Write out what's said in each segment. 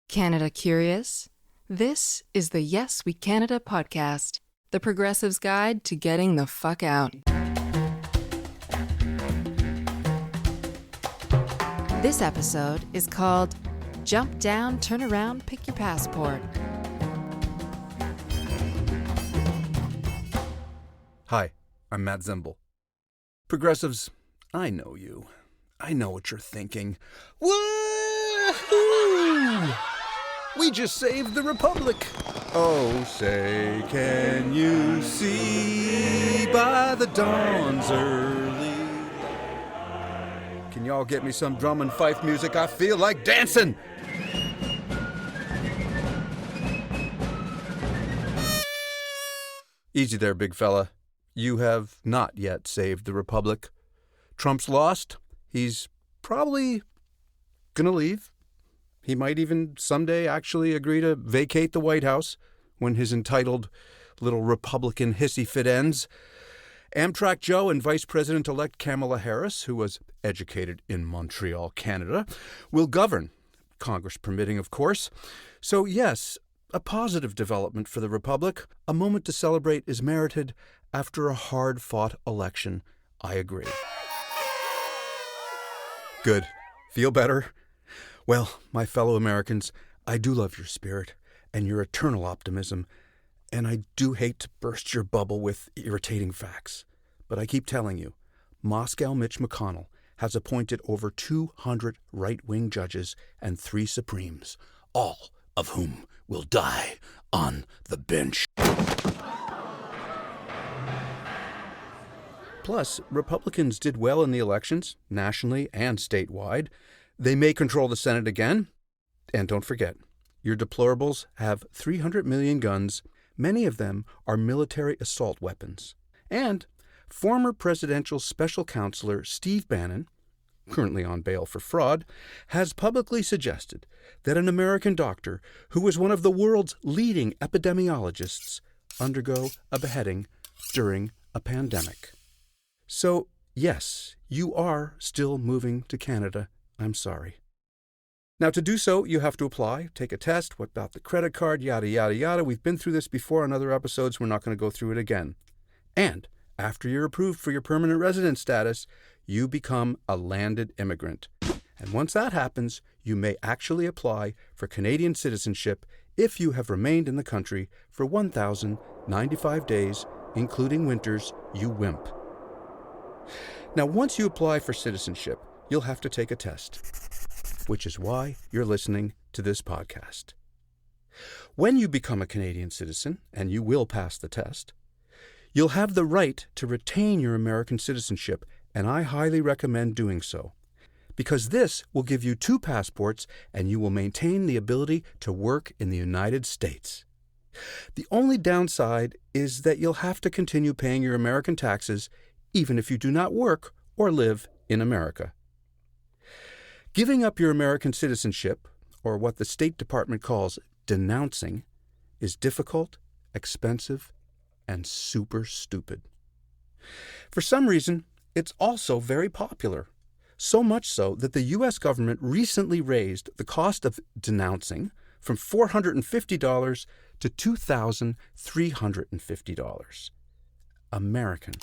Canada curious? This is the Yes We Canada podcast, the Progressive's Guide to Getting the Fuck Out. This episode is called Jump Down, Turn Around, Pick Your Passport. Hi, I'm Matt Zimble. Progressives, I know you. I know what you're thinking. Woo-hoo! We just saved the Republic. Oh, say, can you see by the dawn's early? Can y'all get me some drum and fife music? I feel like dancing. Easy there, big fella. You have not yet saved the Republic. Trump's lost. He's probably gonna leave. He might even someday actually agree to vacate the White House when his entitled little Republican hissy fit ends. Amtrak Joe and Vice President-elect Kamala Harris, who was educated in Montreal, Canada, will govern, Congress permitting, of course. So yes, a positive development for the Republic. A moment to celebrate is merited after a hard-fought election. I agree. Good. Feel better? Well, my fellow Americans, I do love your spirit and your eternal optimism, and I do hate to burst your bubble with irritating facts. But I keep telling you, Moscow Mitch McConnell has appointed over 200 right-wing judges and 3 Supremes, all of whom will die on the bench. Plus, Republicans did well in the elections, nationally and statewide. They may control the Senate again. And don't forget, your deplorables have 300 million guns. Many of them are military assault weapons. And former presidential special counselor Steve Bannon, currently on bail for fraud, has publicly suggested that an American doctor who was one of the world's leading epidemiologists undergo a beheading during a pandemic. So, yes, you are still moving to Canada. I'm sorry. Now, to do so, you have to apply, take a test, whip out the credit card, yada, yada, yada. We've been through this before on other episodes. We're not going to go through it again. And after you're approved for your permanent resident status, you become a landed immigrant. And once that happens, you may actually apply for Canadian citizenship if you have remained in the country for 1,095 days, including winters, you wimp. Now, once you apply for citizenship, you'll have to take a test, which is why you're listening to this podcast. When you become a Canadian citizen, and you will pass the test, you'll have the right to retain your American citizenship, and I highly recommend doing so, because this will give you 2 passports and you will maintain the ability to work in the United States. The only downside is that you'll have to continue paying your American taxes even if you do not work or live in America. Giving up your American citizenship, or what the State Department calls denouncing, is difficult, expensive, and super stupid. For some reason, it's also very popular. So much so that the U.S. government recently raised the cost of denouncing from $450 to $2,350 American.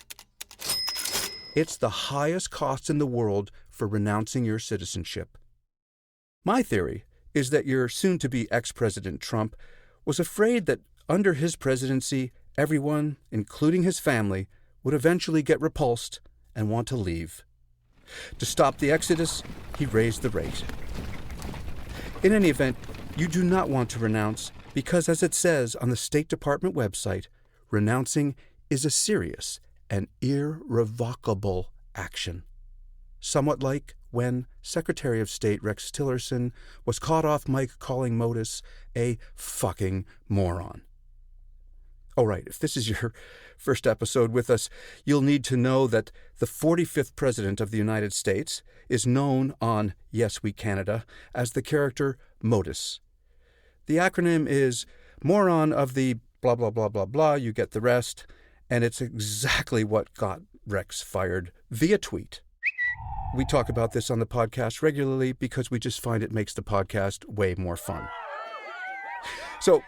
It's the highest cost in the world for renouncing your citizenship. My theory is that your soon-to-be ex-President Trump was afraid that under his presidency, everyone, including his family, would eventually get repulsed and want to leave. To stop the exodus, he raised the rate. In any event, you do not want to renounce because, as it says on the State Department website, renouncing is a serious and irrevocable action. Somewhat like when Secretary of State Rex Tillerson was caught off mic calling Modis a fucking moron. All right, if this is your first episode with us, you'll need to know that the 45th President of the United States is known on Yes We Canada as the character Modis. The acronym is moron of the blah, blah, blah, blah, blah, you get the rest, and it's exactly what got Rex fired via tweet. We talk about this on the podcast regularly because we just find it makes the podcast way more fun. So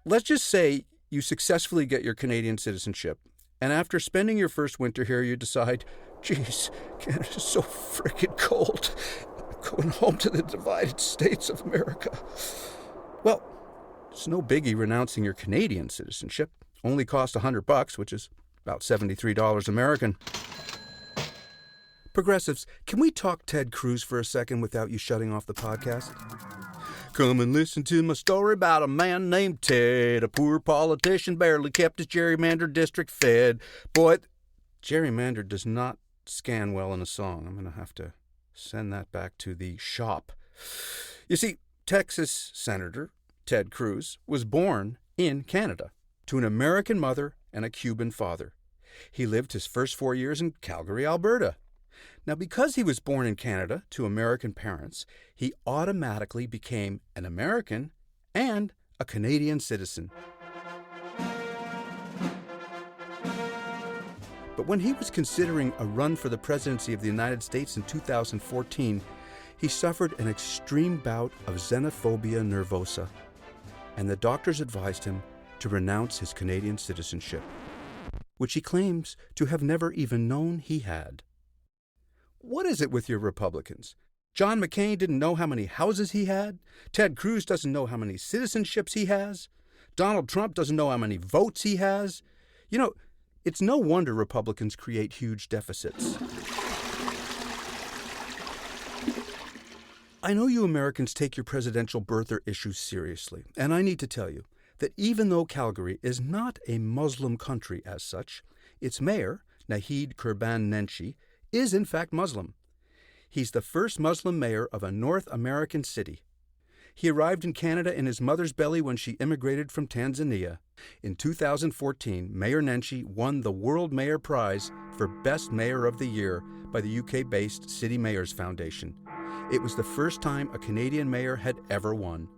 let's just say you successfully get your Canadian citizenship, and after spending your first winter here, you decide, geez, Canada's so frickin' cold. I'm going home to the divided states of America. Well, it's no biggie renouncing your Canadian citizenship. Only cost $100, which is about $73 American. Progressives, can we talk Ted Cruz for a second without you shutting off the podcast? Come and listen to my story about a man named Ted, a poor politician, barely kept his gerrymandered district fed. Boy, gerrymandered does not scan well in a song. I'm going to have to send that back to the shop. You see, Texas Senator Ted Cruz was born in Canada to an American mother and a Cuban father. He lived his first 4 years in Calgary, Alberta. Now, because he was born in Canada to American parents, he automatically became an American and a Canadian citizen. But when he was considering a run for the presidency of the United States in 2014, he suffered an extreme bout of xenophobia nervosa, and the doctors advised him to renounce his Canadian citizenship, which he claims to have never even known he had. What is it with your Republicans? John McCain didn't know how many houses he had. Ted Cruz doesn't know how many citizenships he has. Donald Trump doesn't know how many votes he has. You know, it's no wonder Republicans create huge deficits. I know you Americans take your presidential birther issues seriously, and I need to tell you that even though Calgary is not a Muslim country as such, its mayor, Naheed Kurban Nenshi, is in fact Muslim. He's the first Muslim mayor of a North American city. He arrived in Canada in his mother's belly when she immigrated from Tanzania. In 2014, Mayor Nenshi won the World Mayor Prize for Best Mayor of the Year by the UK-based City Mayors Foundation. It was the first time a Canadian mayor had ever won.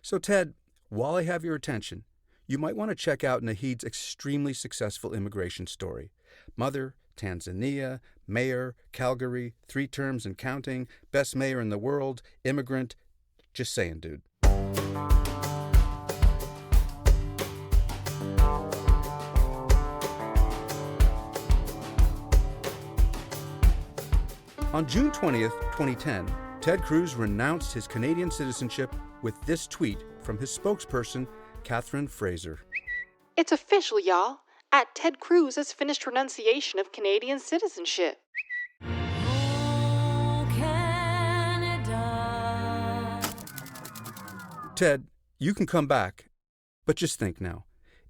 So Ted, while I have your attention, you might want to check out Naheed's extremely successful immigration story. Mother, Tanzania, mayor, Calgary, 3 terms and counting, best mayor in the world, immigrant. Just saying, dude. On June 20th, 2010, Ted Cruz renounced his Canadian citizenship with this tweet from his spokesperson, Catherine Fraser. It's official, y'all. Ted Cruz has finished renunciation of Canadian citizenship. Oh, Canada. Ted, you can come back, but just think now.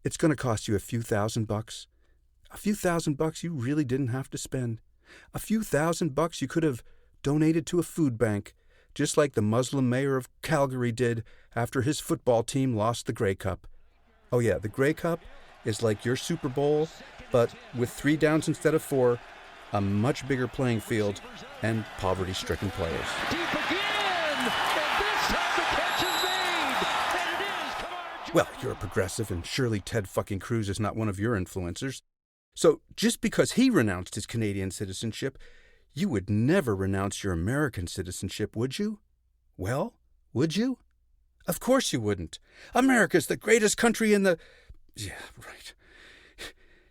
It's going to cost you a few $1,000. A few $1,000 you really didn't have to spend. A few $1,000 you could have donated to a food bank, just like the Muslim mayor of Calgary did after his football team lost the Grey Cup. Oh yeah, the Grey Cup is like your Super Bowl, but with 3 downs instead of 4, a much bigger playing field, and poverty-stricken players. Deep again, and this time the catch is made, and it is. Come on, Well, you're a progressive, and surely Ted fucking Cruz is not one of your influencers. So just because he renounced his Canadian citizenship, you would never renounce your American citizenship, would you? Well, would you? Of course you wouldn't. America's the greatest country in the... Yeah, right.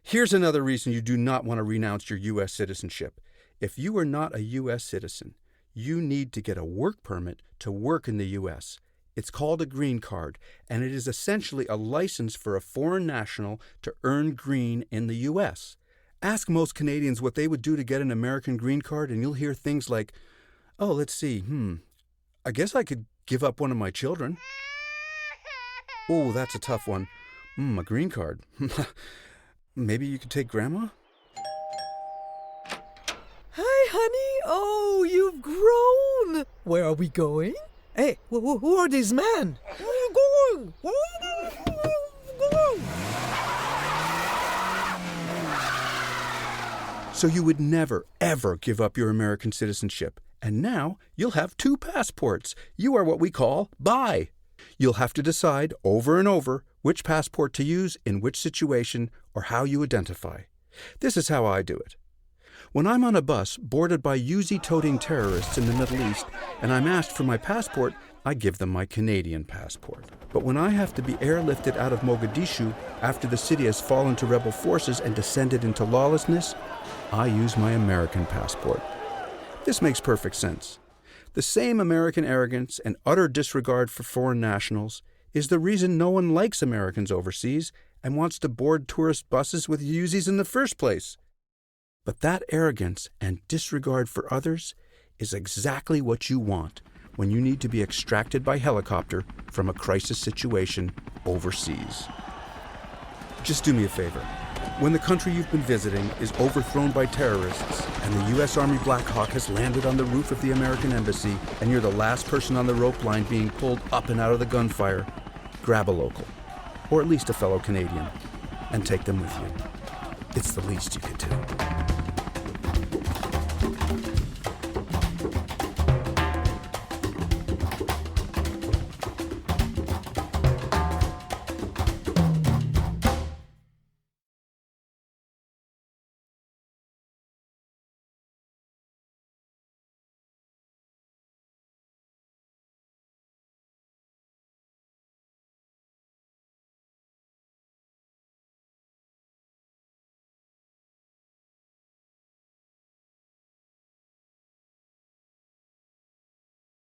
Here's another reason you do not want to renounce your U.S. citizenship. If you are not a U.S. citizen, you need to get a work permit to work in the U.S. It's called a green card, and it is essentially a license for a foreign national to earn green in the U.S. Ask most Canadians what they would do to get an American green card, and you'll hear things like, oh, let's see, I guess I could give up one of my children. Oh, that's a tough one. A green card. Maybe you could take Grandma? Hi, honey. Oh, you've grown. Where are we going? Hey, who are these men? Where are you going? Where are you going? So you would never, ever give up your American citizenship. And now you'll have 2 passports. You are what we call bi. You'll have to decide over and over which passport to use in which situation or how you identify. This is how I do it. When I'm on a bus boarded by Uzi-toting terrorists in the Middle East and I'm asked for my passport, I give them my Canadian passport. But when I have to be airlifted out of Mogadishu after the city has fallen to rebel forces and descended into lawlessness, I use my American passport. This makes perfect sense. The same American arrogance and utter disregard for foreign nationals is the reason no one likes Americans overseas and wants to board tourist buses with Uzis in the first place. But that arrogance and disregard for others is exactly what you want when you need to be extracted by helicopter from a crisis situation overseas. Just do me a favor. When the country you've been visiting is overthrown by terrorists and the U.S. Army Black Hawk has landed on the roof of the American embassy and you're the last person on the rope line being pulled up and out of the gunfire, grab a local, or at least a fellow Canadian, and take them with you. It's the least you could do.